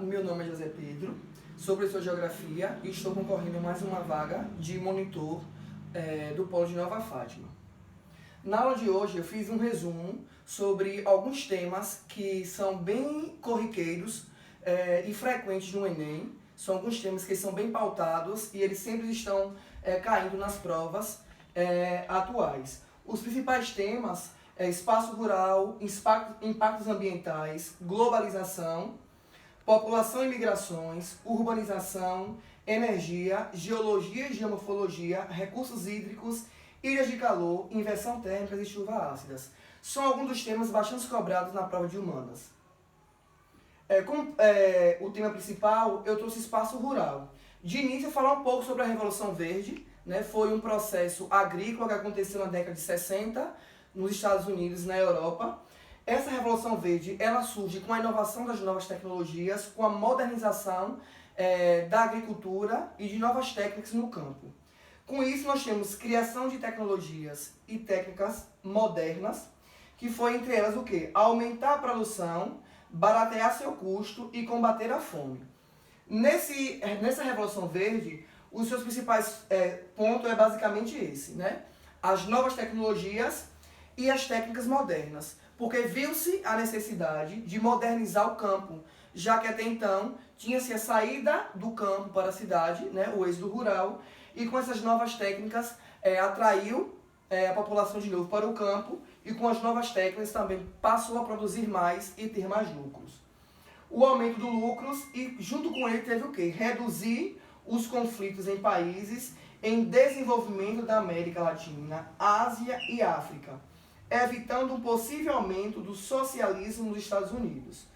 meu nome é José Pedro, sou professor de Geografia e estou concorrendo a mais uma vaga de monitor do Polo de Nova Fátima. Na aula de hoje eu fiz um resumo sobre alguns temas que são bem corriqueiros e frequentes no Enem. São alguns temas que são bem pautados e eles sempre estão caindo nas provas atuais. Os principais temas espaço rural, impactos ambientais, globalização, população e migrações, urbanização, energia, geologia e geomorfologia, recursos hídricos, ilhas de calor, inversão térmica e chuvas ácidas. São alguns dos temas bastante cobrados na prova de humanas. Como o tema principal, eu trouxe espaço rural. De início, eu vou falar um pouco sobre a Revolução Verde, né? Foi um processo agrícola que aconteceu na década de 60, nos Estados Unidos e na Europa. Essa Revolução Verde, ela surge com a inovação das novas tecnologias, com a modernização da agricultura e de novas técnicas no campo. Com isso, nós temos criação de tecnologias e técnicas modernas, que foi entre elas o quê? Aumentar a produção, baratear seu custo e combater a fome. Nessa Revolução Verde, os seus principais pontos é basicamente esse, né? As novas tecnologias e as técnicas modernas, porque viu-se a necessidade de modernizar o campo, já que até então tinha-se a saída do campo para a cidade, né, o êxodo rural, e com essas novas técnicas atraiu a população de novo para o campo, e com as novas técnicas também passou a produzir mais e ter mais lucros. O aumento dos lucros e junto com ele teve o quê? Reduzir os conflitos em países em desenvolvimento da América Latina, Ásia e África, evitando um possível aumento do socialismo nos Estados Unidos.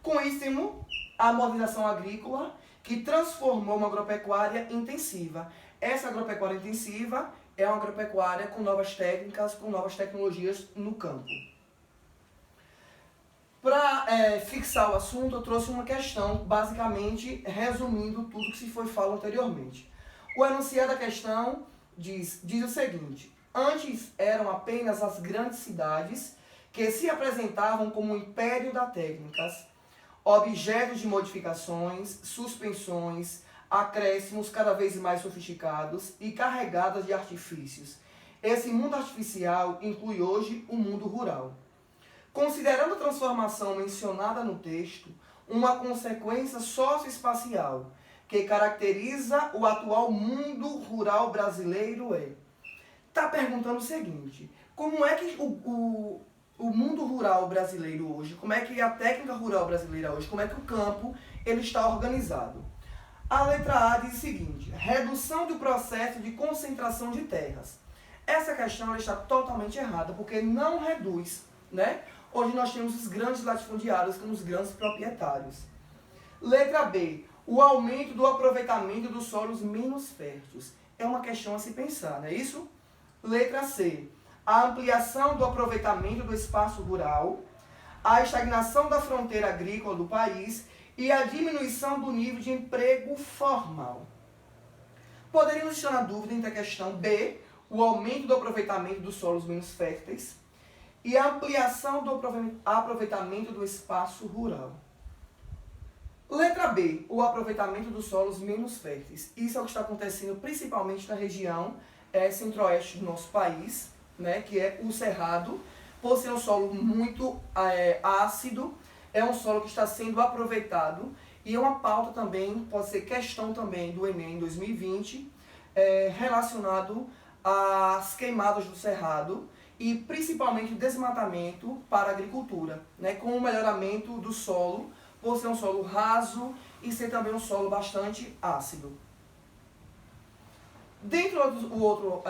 Com isso, temos a modernização agrícola, que transformou uma agropecuária intensiva. Essa agropecuária intensiva é uma agropecuária com novas técnicas, com novas tecnologias no campo. Para fixar o assunto, eu trouxe uma questão, basicamente resumindo tudo que se foi falado anteriormente. O enunciado da questão diz o seguinte: antes eram apenas as grandes cidades que se apresentavam como o império das técnicas, objetos de modificações, suspensões, acréscimos cada vez mais sofisticados e carregadas de artifícios. Esse mundo artificial inclui hoje o mundo rural. Considerando a transformação mencionada no texto, uma consequência socioespacial que caracteriza o atual mundo rural brasileiro está perguntando o seguinte: como é que o mundo rural brasileiro hoje, como é que a técnica rural brasileira hoje, como é que o campo ele está organizado? A letra A diz o seguinte: redução do processo de concentração de terras. Essa questão ela está totalmente errada, porque não reduz, né? Hoje nós temos os grandes latifundiários como os grandes proprietários. Letra B, o aumento do aproveitamento dos solos menos férteis. É uma questão a se pensar, não é isso? Letra C, a ampliação do aproveitamento do espaço rural, a estagnação da fronteira agrícola do país e a diminuição do nível de emprego formal. Poderíamos estar na dúvida entre a questão B, o aumento do aproveitamento dos solos menos férteis, e a ampliação do aproveitamento do espaço rural. Letra B, o aproveitamento dos solos menos férteis. Isso é o que está acontecendo principalmente na região centro-oeste do nosso país, né, que é o Cerrado. Por ser um solo muito ácido, é um solo que está sendo aproveitado e é uma pauta também, pode ser questão também do Enem 2020, relacionado às queimadas do Cerrado e principalmente o desmatamento para a agricultura, né, com o melhoramento do solo, por ser um solo raso e ser também um solo bastante ácido. Dentro do outro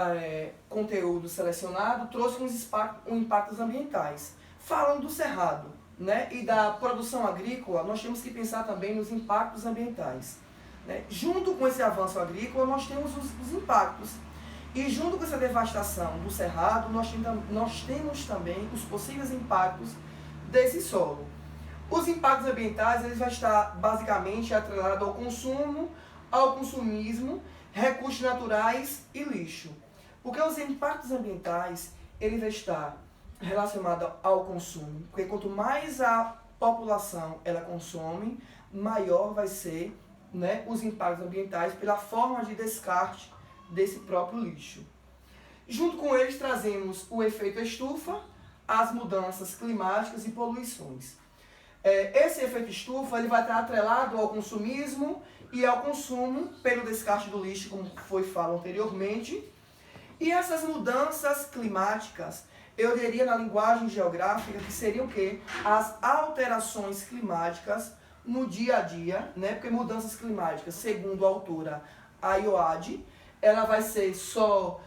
conteúdo selecionado, trouxe uns impactos ambientais. Falando do cerrado, né, e da produção agrícola, nós temos que pensar também nos impactos ambientais, né? Junto com esse avanço agrícola, nós temos os impactos. E junto com essa devastação do cerrado, nós temos também os possíveis impactos desse solo. Os impactos ambientais eles vão estar basicamente atrelados ao consumo, ao consumismo, recursos naturais e lixo. Porque os impactos ambientais ele vai estar relacionado ao consumo. Porque quanto mais a população ela consome, maior vai ser, né, os impactos ambientais pela forma de descarte desse próprio lixo. Junto com eles trazemos o efeito estufa, as mudanças climáticas e poluições. Esse efeito estufa ele vai estar atrelado ao consumismo e ao consumo pelo descarte do lixo, como foi falado anteriormente. E essas mudanças climáticas, eu diria na linguagem geográfica que seriam o quê? As alterações climáticas no dia a dia, né? Porque mudanças climáticas, segundo a autora IOAD, ela vai ser só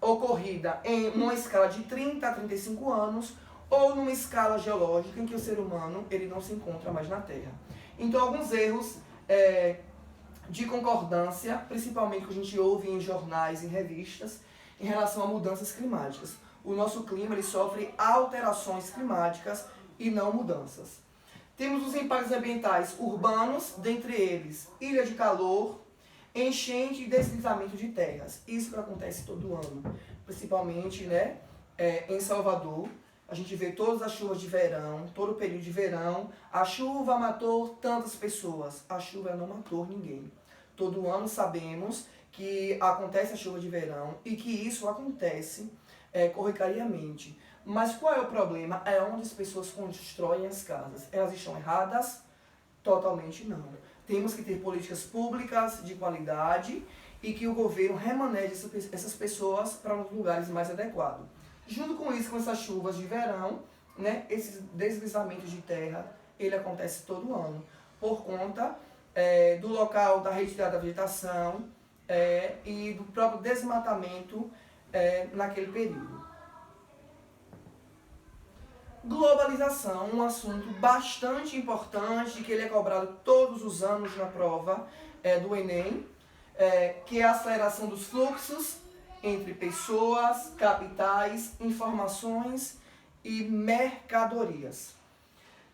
ocorrida em uma escala de 30 a 35 anos ou numa escala geológica em que o ser humano ele não se encontra mais na Terra. Então, alguns erros de concordância, principalmente que a gente ouve em jornais, em revistas, em relação a mudanças climáticas. O nosso clima ele sofre alterações climáticas e não mudanças. Temos os impactos ambientais urbanos, dentre eles ilha de calor, enchente e deslizamento de terras. Isso que acontece todo ano, principalmente, né, em Salvador. A gente vê todas as chuvas de verão, todo o período de verão. A chuva matou tantas pessoas, a chuva não matou ninguém. Todo ano sabemos que acontece a chuva de verão e que isso acontece corriqueiramente. Mas qual é o problema? É onde as pessoas constroem as casas. Elas estão erradas? Totalmente não. Temos que ter políticas públicas de qualidade e que o governo remaneje essas pessoas para uns lugares mais adequados. Junto com isso, com essas chuvas de verão, né, esses deslizamentos de terra, ele acontece todo ano, por conta do local da retirada da vegetação e do próprio desmatamento naquele período. Globalização, um assunto bastante importante, que ele é cobrado todos os anos na prova do Enem, que é a aceleração dos fluxos entre pessoas, capitais, informações e mercadorias.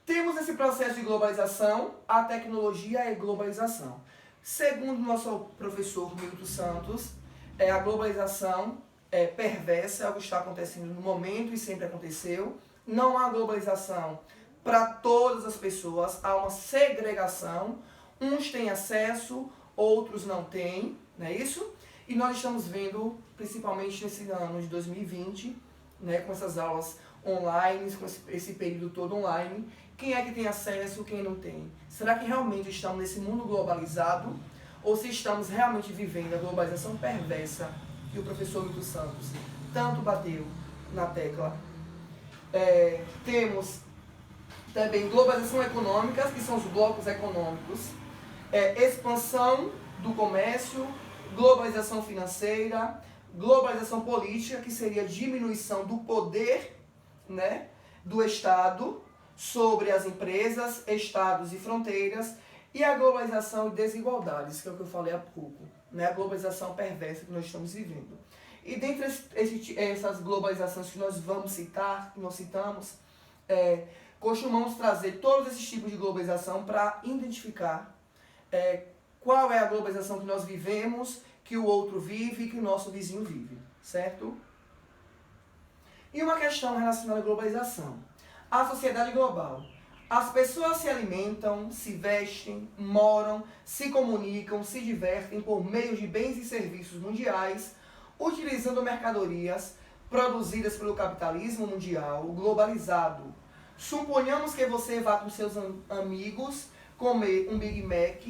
Temos esse processo de globalização, a tecnologia é globalização. Segundo nosso professor Milton Santos, a globalização é perversa, é o que está acontecendo no momento e sempre aconteceu. Não há globalização para todas as pessoas, há uma segregação. Uns têm acesso, outros não têm, não é isso? E nós estamos vendo, principalmente nesse ano de 2020, né, com essas aulas online, com esse período todo online, quem é que tem acesso, quem não tem? Será que realmente estamos nesse mundo globalizado? Ou se estamos realmente vivendo a globalização perversa que o professor Milton Santos tanto bateu na tecla? Temos também globalização econômica, que são os blocos econômicos, expansão do comércio, globalização financeira, globalização política, que seria a diminuição do poder, né, do Estado sobre as empresas, estados e fronteiras, e a globalização e desigualdades, que é o que eu falei há pouco, né, a globalização perversa que nós estamos vivendo. E dentre essas globalizações que nós vamos citar, que nós citamos, costumamos trazer todos esses tipos de globalização para identificar qual é a globalização que nós vivemos, que o outro vive, que o nosso vizinho vive, certo? E uma questão relacionada à globalização. A sociedade global. As pessoas se alimentam, se vestem, moram, se comunicam, se divertem por meio de bens e serviços mundiais, utilizando mercadorias produzidas pelo capitalismo mundial globalizado. Suponhamos que você vá com seus amigos comer um Big Mac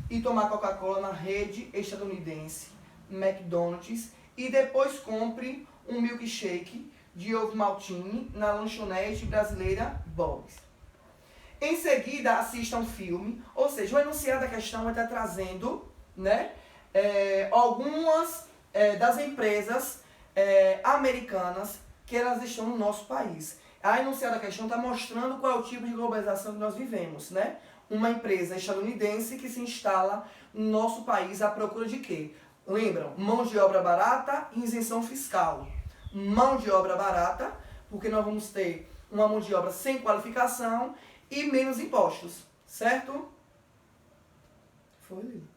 e tomar Coca-Cola na rede estadunidense McDonald's e depois compre um milkshake de ovo maltine na lanchonete brasileira Bob's. Em seguida, assista um filme, ou seja, o enunciado da questão vai estar trazendo, né, algumas das empresas americanas que elas estão no nosso país. A enunciada da questão está mostrando qual é o tipo de globalização que nós vivemos, né? Uma empresa estadunidense que se instala no nosso país à procura de quê? Lembram? Mão de obra barata e isenção fiscal. Mão de obra barata, porque nós vamos ter uma mão de obra sem qualificação e menos impostos, certo? Foi, Lili?